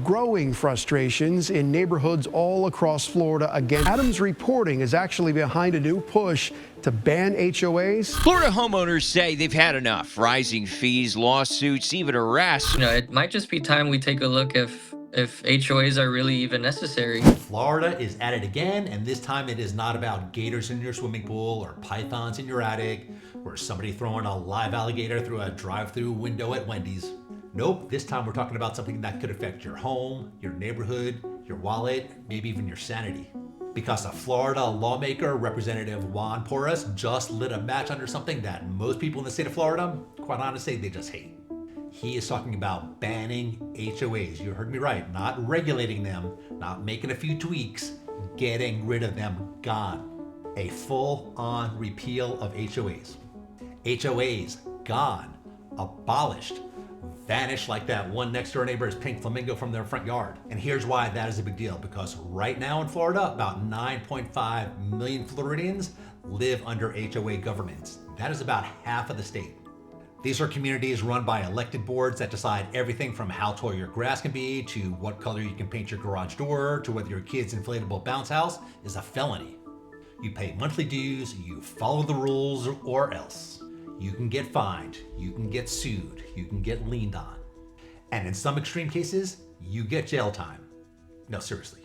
growing frustrations in neighborhoods all across Florida again. Adams reporting is actually behind a new push to ban HOAs. Florida homeowners say they've had enough. Rising fees, lawsuits, even arrests. It might just be time we take a look if HOAs are really even necessary. Florida is at it again, and this time it is not about gators in your swimming pool or pythons in your attic or somebody throwing a live alligator through a drive-through window at Wendy's. Nope, this time we're talking about something that could affect your home, your neighborhood, your wallet, maybe even your sanity. Because a Florida lawmaker, Representative Juan Porras, just lit a match under something that most people in the state of Florida, quite honestly, they just hate. He is talking about banning HOAs. You heard me right, not regulating them, not making a few tweaks, getting rid of them, gone. A full-on repeal of HOAs. HOAs, gone, abolished, vanished like that one next door neighbor's pink flamingo from their front yard. And here's why that is a big deal, because right now in Florida, about 9.5 million Floridians live under HOA governance. That is about half of the state. These are communities run by elected boards that decide everything from how tall your grass can be, to what color you can paint your garage door, to whether your kid's inflatable bounce house is a felony. You pay monthly dues, you follow the rules, or else. You can get fined, you can get sued, you can get leaned on. And in some extreme cases, you get jail time. No, seriously.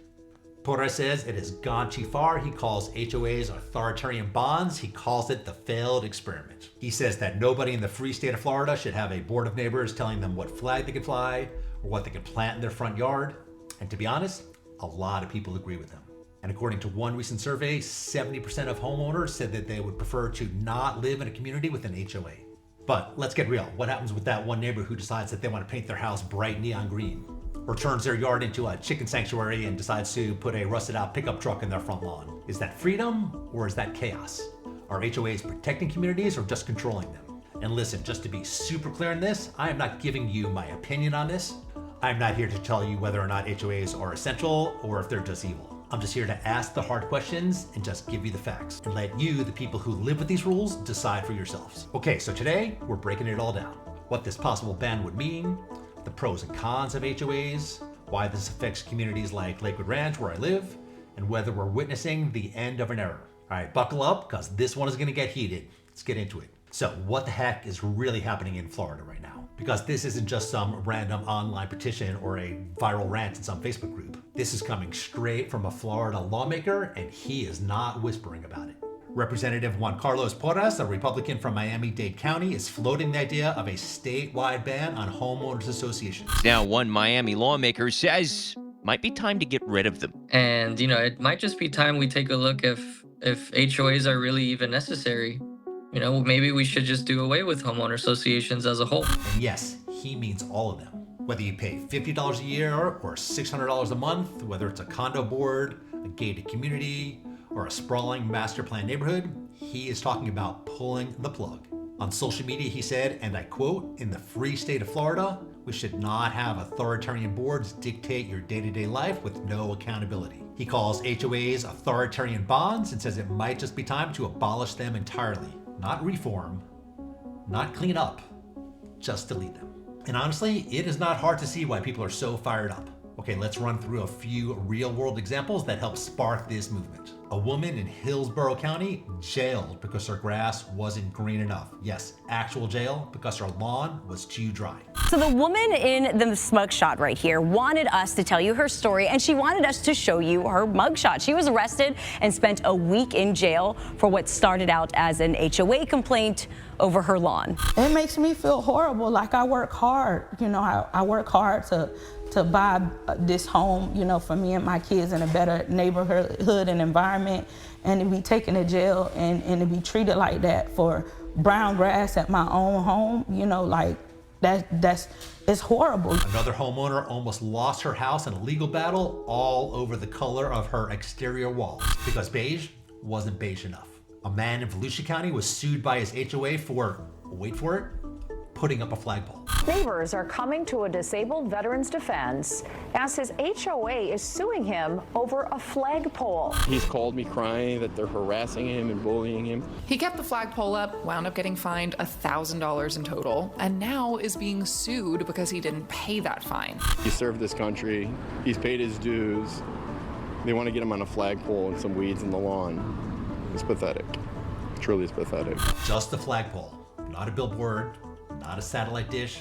Porras says it has gone too far. He calls HOAs authoritarian bonds. He calls it the failed experiment. He says that nobody in the free state of Florida should have a board of neighbors telling them what flag they can fly or what they can plant in their front yard. And to be honest, a lot of people agree with him. And according to one recent survey, 70% of homeowners said that they would prefer to not live in a community with an HOA. But let's get real. What happens with that one neighbor who decides that they want to paint their house bright neon green? Or turns their yard into a chicken sanctuary and decides to put a rusted out pickup truck in their front lawn? Is that freedom or is that chaos? Are HOAs protecting communities or just controlling them? And listen, just to be super clear on this, I am not giving you my opinion on this. I'm not here to tell you whether or not HOAs are essential or if they're just evil. I'm just here to ask the hard questions and just give you the facts and let you, the people who live with these rules, decide for yourselves. Okay, so today we're breaking it all down. What this possible ban would mean, the pros and cons of HOAs, why this affects communities like Lakewood Ranch where I live, and whether we're witnessing the end of an era. All right, buckle up because this one is gonna get heated. Let's get into it. So what the heck is really happening in Florida right now? Because this isn't just some random online petition or a viral rant in some Facebook group. This is coming straight from a Florida lawmaker, and he is not whispering about it. Representative Juan Porras, a Republican from Miami-Dade County, is floating the idea of a statewide ban on homeowners associations. Now, one Miami lawmaker says might be time to get rid of them. And it might just be time we take a look if HOAs are really even necessary. Maybe we should just do away with homeowner associations as a whole. And yes, he means all of them. Whether you pay $50 a year or $600 a month, whether it's a condo board, a gated community, or a sprawling master plan neighborhood, he is talking about pulling the plug. On social media, he said, and I quote, "In the free state of Florida, we should not have authoritarian boards dictate your day-to-day life with no accountability." He calls HOAs authoritarian bonds and says it might just be time to abolish them entirely. Not reform, not clean up, just delete them. And honestly, it is not hard to see why people are so fired up. Okay, let's run through a few real-world examples that help spark this movement. A woman in Hillsborough County jailed because her grass wasn't green enough. Yes, actual jail because her lawn was too dry. So the woman in the mugshot right here wanted us to tell you her story, and she wanted us to show you her mugshot. She was arrested and spent a week in jail for what started out as an HOA complaint over her lawn. It makes me feel horrible. Like I work hard, I work hard to buy this home, for me and my kids in a better neighborhood and environment, and to be taken to jail and to be treated like that for brown grass at my own home, it's horrible. Another homeowner almost lost her house in a legal battle all over the color of her exterior walls because beige wasn't beige enough. A man in Volusia County was sued by his HOA for, wait for it, putting up a flagpole. Neighbors are coming to a disabled veteran's defense as his HOA is suing him over a flagpole. He's called me crying that they're harassing him and bullying him. He kept the flagpole up, wound up getting fined $1,000 in total, and now is being sued because he didn't pay that fine. He served this country. He's paid his dues. They want to get him on a flagpole and some weeds in the lawn. It's pathetic. Truly, it's pathetic. Just a flagpole, not a billboard, not a satellite dish,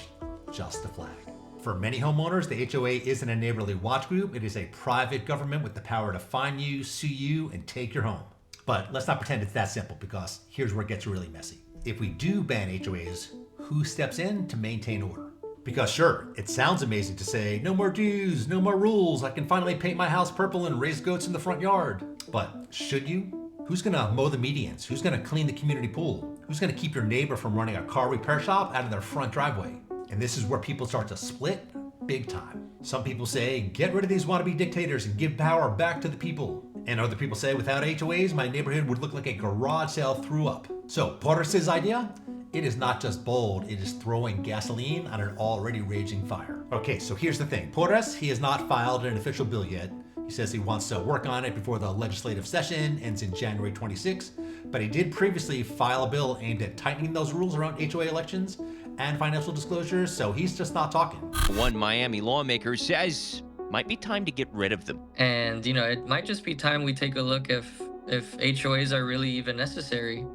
just a flag. For many homeowners, the HOA isn't a neighborly watch group. It is a private government with the power to fine you, sue you, and take your home. But let's not pretend it's that simple, because here's where it gets really messy. If we do ban HOAs, who steps in to maintain order? Because sure, it sounds amazing to say, no more dues, no more rules, I can finally paint my house purple and raise goats in the front yard. But should you? Who's gonna mow the medians? Who's gonna clean the community pool? Who's gonna keep your neighbor from running a car repair shop out of their front driveway? And this is where people start to split big time. Some people say, get rid of these wannabe dictators and give power back to the people. And other people say, without HOAs, my neighborhood would look like a garage sale threw up. So Porras' idea? It is not just bold, it is throwing gasoline on an already raging fire. Okay, so here's the thing. Porras, he has not filed an official bill yet. He says he wants to work on it before the legislative session ends in January 26, but he did previously file a bill aimed at tightening those rules around HOA elections and financial disclosures, so he's just not talking. One Miami lawmaker says might be time to get rid of them. And, it might just be time we take a look if HOAs are really even necessary.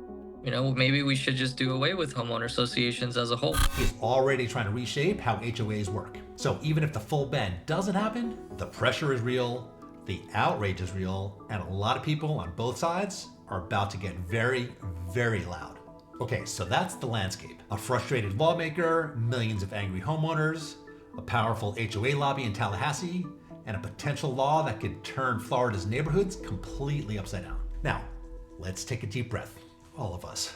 Maybe we should just do away with homeowner associations as a whole. He's already trying to reshape how HOAs work. So even if the full ban doesn't happen, the pressure is real, the outrage is real, and a lot of people on both sides are about to get very, very loud. Okay, so that's the landscape. A frustrated lawmaker, millions of angry homeowners, a powerful HOA lobby in Tallahassee, and a potential law that could turn Florida's neighborhoods completely upside down. Now, let's take a deep breath, all of us.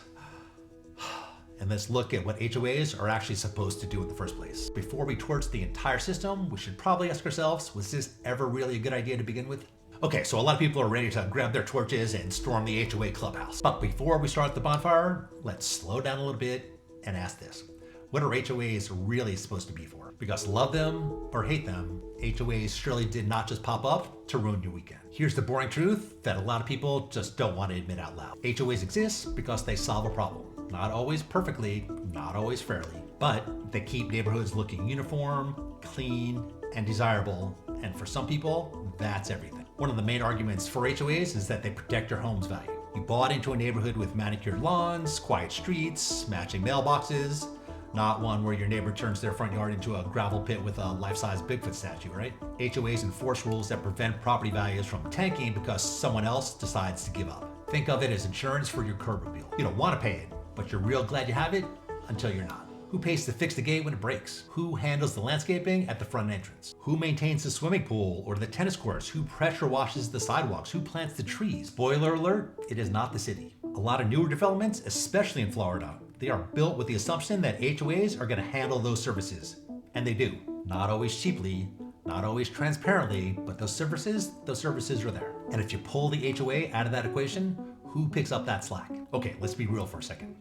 And let's look at what HOAs are actually supposed to do in the first place. Before we torch the entire system, we should probably ask ourselves, was this ever really a good idea to begin with? Okay, so a lot of people are ready to grab their torches and storm the HOA clubhouse. But before we start the bonfire, let's slow down a little bit and ask this. What are HOAs really supposed to be for? Because love them or hate them, HOAs surely did not just pop up to ruin your weekend. Here's the boring truth that a lot of people just don't want to admit out loud. HOAs exist because they solve a problem. Not always perfectly, not always fairly, but they keep neighborhoods looking uniform, clean, and desirable. And for some people, that's everything. One of the main arguments for HOAs is that they protect your home's value. You bought into a neighborhood with manicured lawns, quiet streets, matching mailboxes, not one where your neighbor turns their front yard into a gravel pit with a life-size Bigfoot statue, right? HOAs enforce rules that prevent property values from tanking because someone else decides to give up. Think of it as insurance for your curbmobile. You don't want to pay it, but you're real glad you have it until you're not. Who pays to fix the gate when it breaks? Who handles the landscaping at the front entrance? Who maintains the swimming pool or the tennis courts? Who pressure washes the sidewalks? Who plants the trees? Spoiler alert, it is not the city. A lot of newer developments, especially in Florida, they are built with the assumption that HOAs are going to handle those services. And they do. Not always cheaply, not always transparently, but those services are there. And if you pull the HOA out of that equation, who picks up that slack? Okay, let's be real for a second.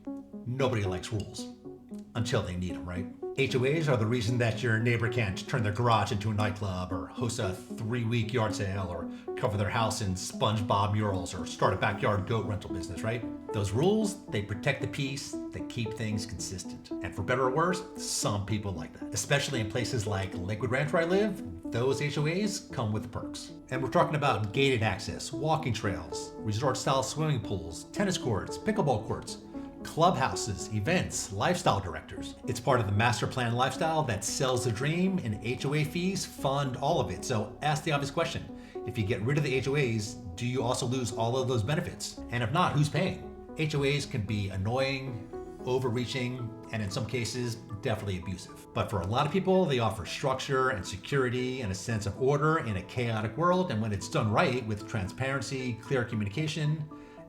Nobody likes rules. Until they need them, right? HOAs are the reason that your neighbor can't turn their garage into a nightclub or host a 3-week yard sale or cover their house in SpongeBob murals or start a backyard goat rental business, right? Those rules, they protect the peace, they keep things consistent. And for better or worse, some people like that. Especially in places like Lakewood Ranch where I live, those HOAs come with perks. And we're talking about gated access, walking trails, resort-style swimming pools, tennis courts, pickleball courts, clubhouses, events, lifestyle directors. It's part of the master plan lifestyle that sells the dream, and HOA fees fund all of it. So ask the obvious question. If you get rid of the HOAs, do you also lose all of those benefits? And if not, who's paying? HOAs can be annoying, overreaching, and in some cases, definitely abusive. But for a lot of people, they offer structure and security and a sense of order in a chaotic world. And when it's done right with transparency, clear communication,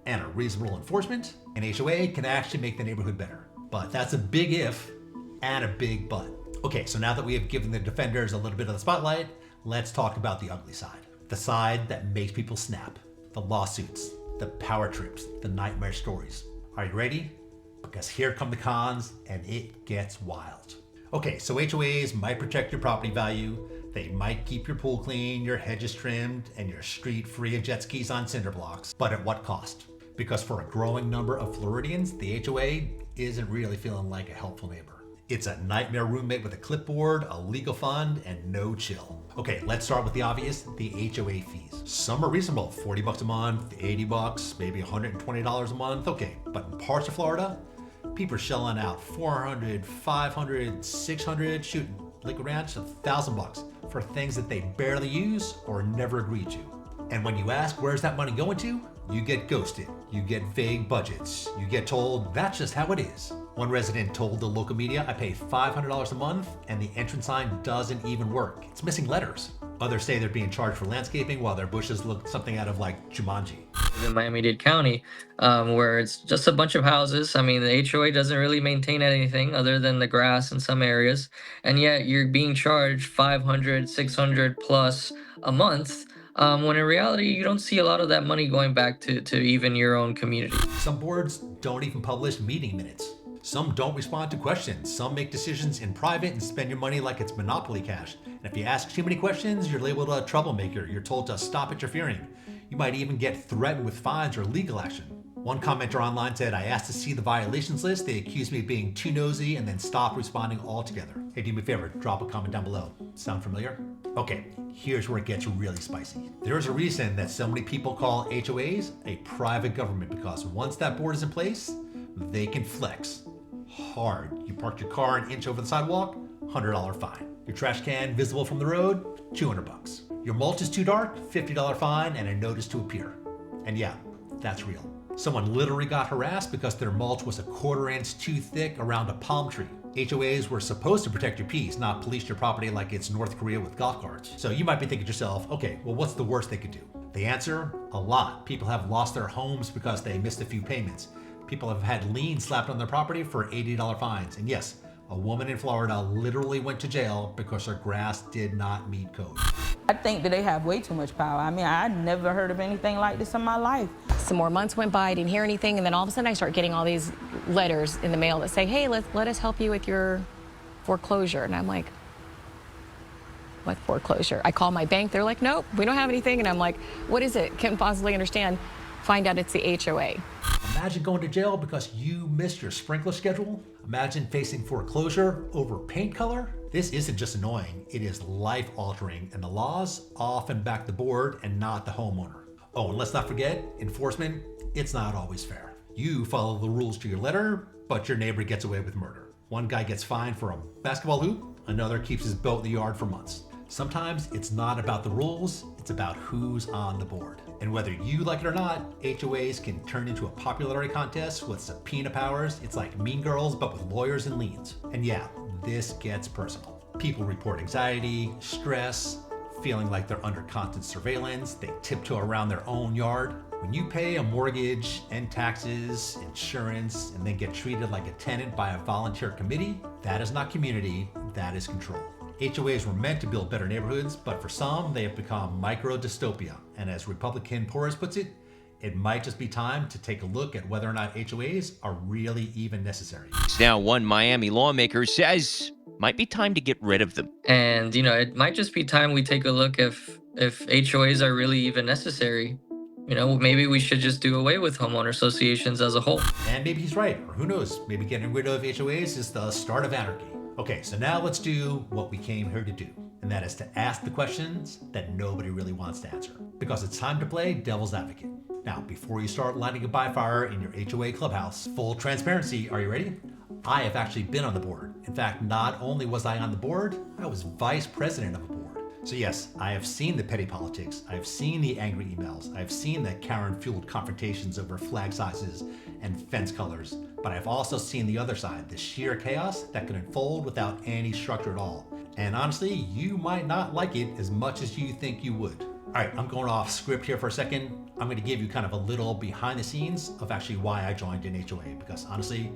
and a reasonable enforcement, an HOA can actually make the neighborhood better. But that's a big if and a big but. Okay, so now that we have given the defenders a little bit of the spotlight, let's talk about the ugly side. The side that makes people snap. The lawsuits, the power trips, the nightmare stories. Are you ready? because here come the cons and it gets wild. Okay, so HOAs might protect your property value. They might keep your pool clean, your hedges trimmed, and your street free of jet skis on cinder blocks. But at what cost? Because for a growing number of Floridians, the HOA isn't really feeling like a helpful neighbor. It's a nightmare roommate with a clipboard, a legal fund, and no chill. Okay, let's start with the obvious, the HOA fees. Some are reasonable, 40 bucks a month, 80 bucks, maybe $120 a month. Okay, but in parts of Florida, people are shelling out 400, 500, 600, shoot, Lakewood Ranch, $1,000 for things that they barely use or never agree to. And when you ask where's that money going to, you get ghosted. You get vague budgets. You get told that's just how it is. One resident told the local media, I pay $500 a month and the entrance sign doesn't even work. It's missing letters. Others say they're being charged for landscaping while their bushes look something out of like Jumanji. In Miami-Dade County, where it's just a bunch of houses. I mean, the HOA doesn't really maintain anything other than the grass in some areas, and yet you're being charged $500, $600 plus a month, when in reality, you don't see a lot of that money going back to even your own community. Some boards don't even publish meeting minutes. Some don't respond to questions. Some make decisions in private and spend your money like it's Monopoly cash. And if you ask too many questions, you're labeled a troublemaker. You're told to stop interfering. You might even get threatened with fines or legal action. One commenter online said, I asked to see the violations list. They accused me of being too nosy and then stopped responding altogether. Hey, do me a favor, drop a comment down below. Sound familiar? Okay, here's where it gets really spicy. There's a reason that so many people call HOAs a private government, because once that board is in place, they can flex hard. You parked your car an inch over the sidewalk, $100 fine. Your trash can visible from the road, $200. Your mulch is too dark, $50 fine and a notice to appear. And yeah, that's real. Someone literally got harassed because their mulch was a 1/4 inch too thick around a palm tree. HOAs were supposed to protect your peace, not police your property like it's North Korea with golf carts. So you might be thinking to yourself, okay, well, what's the worst they could do? The answer, a lot. People have lost their homes because they missed a few payments. People have had liens slapped on their property for $80 fines. And yes, a woman in Florida literally went to jail because her grass did not meet code. I think that they have way too much power. I mean, I never heard of anything like this in my life. Some more months went by, I didn't hear anything, and then all of a sudden I start getting all these letters in the mail that say, hey, let us help you with your foreclosure. And I'm like, what foreclosure? I call my bank, they're like, nope, we don't have anything. And I'm like, what is it? Can't possibly understand. Find out it's the HOA. Imagine going to jail because you missed your sprinkler schedule. Imagine facing foreclosure over paint color. This isn't just annoying, it is life-altering, and the laws often back the board and not the homeowner. Oh, and let's not forget, enforcement, it's not always fair. You follow the rules to your letter, but your neighbor gets away with murder. One guy gets fined for a basketball hoop, another keeps his boat in the yard for months. Sometimes it's not about the rules, it's about who's on the board. And whether you like it or not, HOAs can turn into a popularity contest with subpoena powers. It's like Mean Girls, but with lawyers and liens. And yeah, this gets personal. People report anxiety, stress, feeling like they're under constant surveillance. They tiptoe around their own yard. When you pay a mortgage and taxes, insurance, and then get treated like a tenant by a volunteer committee, that is not community, that is control. HOAs were meant to build better neighborhoods, but for some, they have become micro-dystopia. And as Republican Porras puts it, it might just be time to take a look at whether or not HOAs are really even necessary. Now, one Miami lawmaker says might be time to get rid of them. And, it might just be time we take a look if HOAs are really even necessary. Maybe we should just do away with homeowner associations as a whole. And maybe he's right, or who knows, maybe getting rid of HOAs is the start of anarchy. Okay, so now let's do what we came here to do, and that is to ask the questions that nobody really wants to answer, because it's time to play devil's advocate. Now, before you start lighting a bonfire in your HOA clubhouse, full transparency, are you ready? I have actually been on the board. In fact, not only was I on the board, I was vice president of a board. So yes, I have seen the petty politics, I've seen the angry emails, I've seen the Karen-fueled confrontations over flag sizes and fence colors, but I've also seen the other side, the sheer chaos that can unfold without any structure at all. And honestly, you might not like it as much as you think you would. All right, I'm going off script here for a second. I'm going to give you kind of a little behind the scenes of actually why I joined an HOA, because honestly,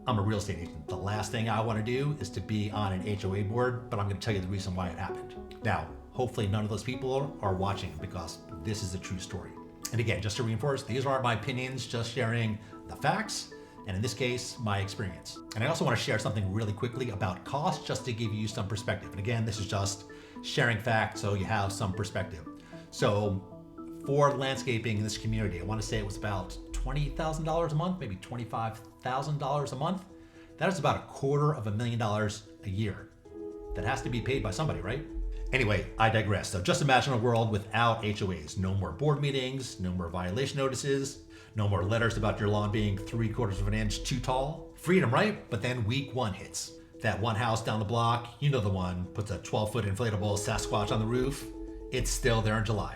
I'm a real estate agent. The last thing I want to do is to be on an HOA board, but I'm going to tell you the reason why it happened. Now, hopefully none of those people are watching, because this is a true story. And again, just to reinforce, these aren't my opinions, just sharing the facts and in this case, my experience. And I also want to share something really quickly about cost, just to give you some perspective. And again, this is just sharing facts so you have some perspective. So for landscaping in this community, I want to say it was about $20,000 a month, maybe $25,000 a month. That is about $250,000 a year. That has to be paid by somebody, right? Anyway, I digress. So just imagine a world without HOAs. No more board meetings, no more violation notices, no more letters about your lawn being 3/4 of an inch too tall. Freedom, right? But then week one hits. That one house down the block, you know the one, puts a 12-foot inflatable Sasquatch on the roof. It's still there in July.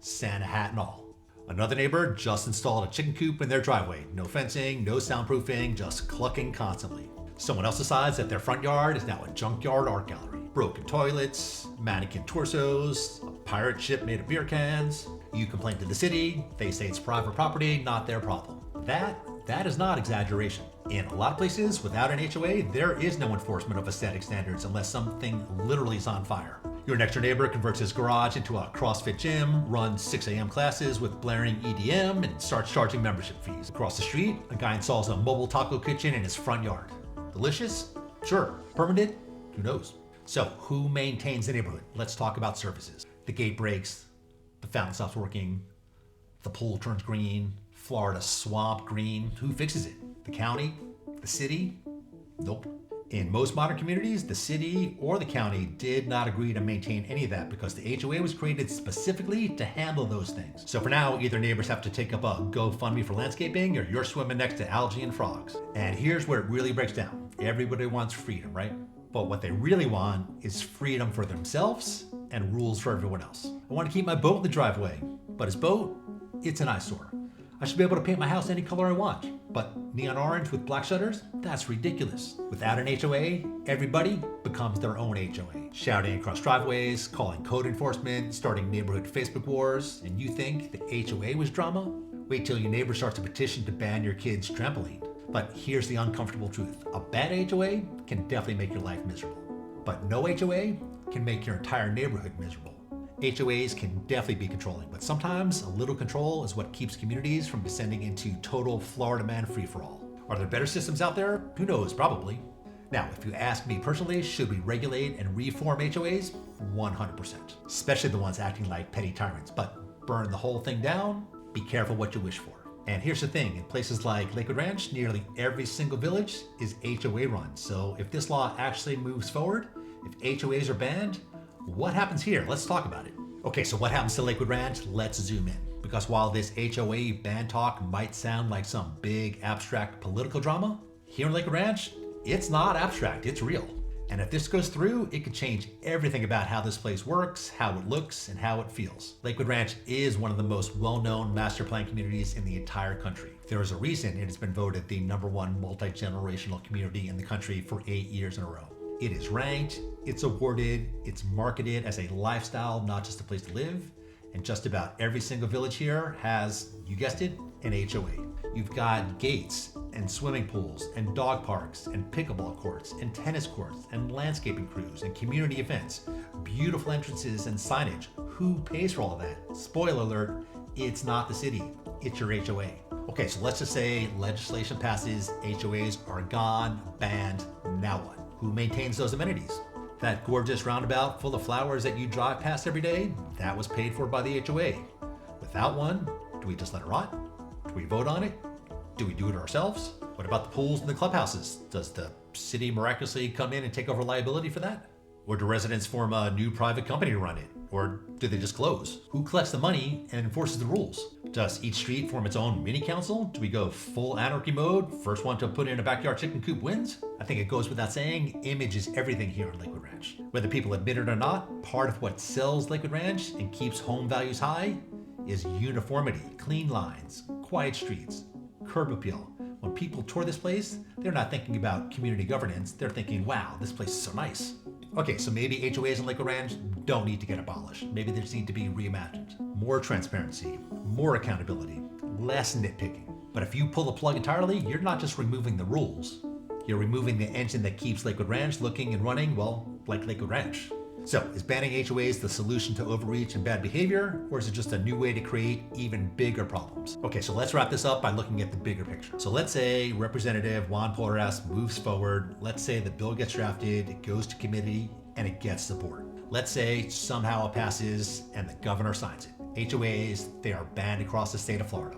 Santa hat and all. Another neighbor just installed a chicken coop in their driveway. No fencing, no soundproofing, just clucking constantly. Someone else decides that their front yard is now a junkyard art gallery. Broken toilets, mannequin torsos, a pirate ship made of beer cans. You complain to the city, they say it's private property, not their problem. That is not exaggeration. In a lot of places, without an HOA, there is no enforcement of aesthetic standards unless something literally is on fire. Your next door neighbor converts his garage into a CrossFit gym, runs 6 a.m. classes with blaring EDM, and starts charging membership fees. Across the street, a guy installs a mobile taco kitchen in his front yard. Delicious? Sure. Permanent? Who knows? So, who maintains the neighborhood? Let's talk about services. The gate breaks, the fountain stops working, the pool turns green, Florida swamp green. Who fixes it? The county? The city? Nope. In most modern communities, the city or the county did not agree to maintain any of that because the HOA was created specifically to handle those things. So for now, either neighbors have to take up a GoFundMe for landscaping or you're swimming next to algae and frogs. And here's where it really breaks down. Everybody wants freedom, right? But what they really want is freedom for themselves and rules for everyone else. I want to keep my boat in the driveway, but his boat, it's an eyesore. I should be able to paint my house any color I want, but neon orange with black shutters? That's ridiculous. Without an HOA, everybody becomes their own HOA. Shouting across driveways, calling code enforcement, starting neighborhood Facebook wars, and you think the HOA was drama? Wait till your neighbor starts a petition to ban your kid's trampoline. But here's the uncomfortable truth. A bad HOA can definitely make your life miserable. But no HOA can make your entire neighborhood miserable. HOAs can definitely be controlling, but sometimes a little control is what keeps communities from descending into total Florida man free-for-all. Are there better systems out there? Who knows, probably. Now, if you ask me personally, should we regulate and reform HOAs? 100%. Especially the ones acting like petty tyrants, but burn the whole thing down? Be careful what you wish for. And here's the thing, in places like Lakewood Ranch, nearly every single village is HOA run. So if this law actually moves forward, if HOAs are banned, what happens here? Let's talk about it. Okay, so what happens to Lakewood Ranch? Let's zoom in. Because while this HOA ban talk might sound like some big abstract political drama, here in Lakewood Ranch, it's not abstract, it's real. And if this goes through, it could change everything about how this place works, how it looks, and how it feels. Lakewood Ranch is one of the most well-known master plan communities in the entire country. There is a reason it has been voted the #1 multi-generational community in the country for 8 years in a row. It is ranked, it's awarded, it's marketed as a lifestyle, not just a place to live. And just about every single village here has, you guessed it, an HOA. You've got gates and swimming pools and dog parks and pickleball courts and tennis courts and landscaping crews and community events, beautiful entrances and signage. Who pays for all of that? Spoiler alert, it's not the city, it's your HOA. Okay, so let's just say legislation passes, HOAs are gone, banned, now what? Who maintains those amenities? That gorgeous roundabout full of flowers that you drive past every day, that was paid for by the HOA. Without one, do we just let it rot? Do we vote on it? Do we do it ourselves? What about the pools and the clubhouses? Does the city miraculously come in and take over liability for that? Or do residents form a new private company to run it? Or do they just close? Who collects the money and enforces the rules? Does each street form its own mini council? Do we go full anarchy mode? First one to put in a backyard chicken coop wins? I think it goes without saying, image is everything here in Lakewood Ranch. Whether people admit it or not, part of what sells Lakewood Ranch and keeps home values high is uniformity, clean lines, quiet streets, curb appeal. When people tour this place, they're not thinking about community governance, they're thinking, wow, this place is so nice. Okay, so maybe HOAs in Lakewood Ranch don't need to get abolished. Maybe they just need to be reimagined. More transparency, more accountability, less nitpicking. But if you pull the plug entirely, you're not just removing the rules. You're removing the engine that keeps Lakewood Ranch looking and running, well, like Lakewood Ranch. So is banning HOAs the solution to overreach and bad behavior, or is it just a new way to create even bigger problems? Okay, so let's wrap this up by looking at the bigger picture. So let's say Representative Juan Porras moves forward. Let's say the bill gets drafted, it goes to committee, and it gets support. Let's say somehow it passes and the governor signs it. HOAs, they are banned across the state of Florida.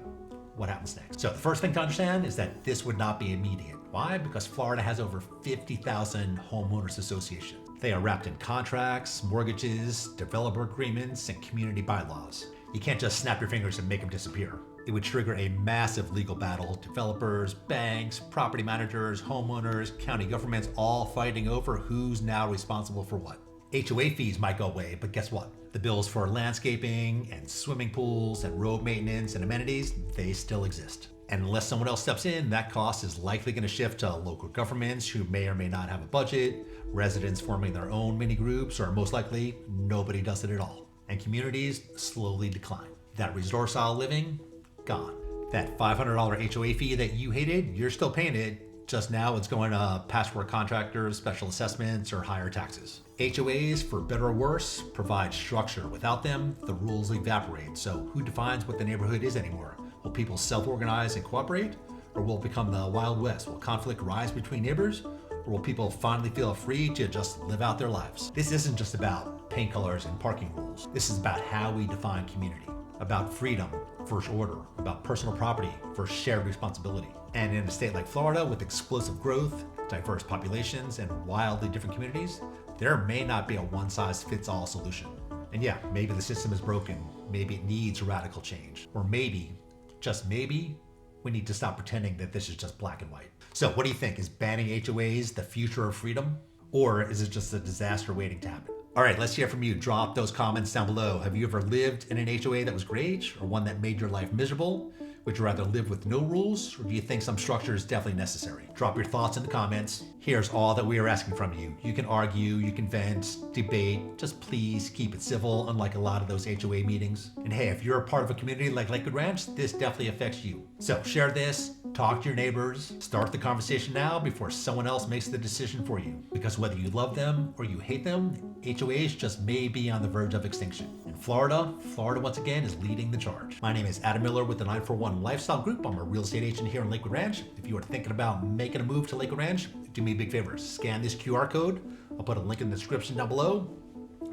What happens next? So the first thing to understand is that this would not be immediate. Why? Because Florida has over 50,000 homeowners associations. They are wrapped in contracts, mortgages, developer agreements, and community bylaws. You can't just snap your fingers and make them disappear. It would trigger a massive legal battle. Developers, banks, property managers, homeowners, county governments all fighting over who's now responsible for what. HOA fees might go away, but guess what? The bills for landscaping and swimming pools and road maintenance and amenities, they still exist. And unless someone else steps in, that cost is likely going to shift to local governments who may or may not have a budget, residents forming their own mini groups, or most likely nobody does it at all. And communities slowly decline. That resort style living, gone. That $500 HOA fee that you hated, you're still paying it. Just now it's going to patchwork contractors, special assessments, or higher taxes. HOAs, for better or worse, provide structure. Without them, the rules evaporate. So who defines what the neighborhood is anymore? Will people self-organize and cooperate? Or will it become the Wild West? Will conflict rise between neighbors? Or will people finally feel free to just live out their lives? This isn't just about paint colors and parking rules. This is about how we define community, about freedom, first order, about personal property for shared responsibility. And in a state like Florida with explosive growth, diverse populations, and wildly different communities, there may not be a one-size-fits-all solution. And yeah, maybe the system is broken. Maybe it needs radical change. Or maybe, just maybe, we need to stop pretending that this is just black and white. So what do you think? Is banning HOAs the future of freedom? Or is it just a disaster waiting to happen? All right, let's hear from you. Drop those comments down below. Have you ever lived in an HOA that was great, or one that made your life miserable? Would you rather live with no rules, or do you think some structure is definitely necessary? Drop your thoughts in the comments. Here's all that we are asking from you. You can argue, you can vent, debate, just please keep it civil, unlike a lot of those HOA meetings. And hey, if you're a part of a community like Lakewood Ranch, this definitely affects you. So share this, talk to your neighbors, start the conversation now before someone else makes the decision for you. Because whether you love them or you hate them, HOAs just may be on the verge of extinction. In Florida once again is leading the charge. My name is Adam Miller with the 941 Lifestyle Group. I'm a real estate agent here in Lakewood Ranch. If you are thinking about making a move to Lakewood Ranch, do me a big favor, scan this QR code. I'll put a link in the description down below.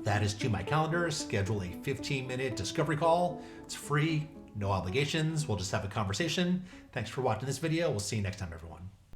That is to my calendar. Schedule a 15-minute discovery call. It's free, no obligations. We'll just have a conversation. Thanks for watching this video. We'll see you next time, everyone.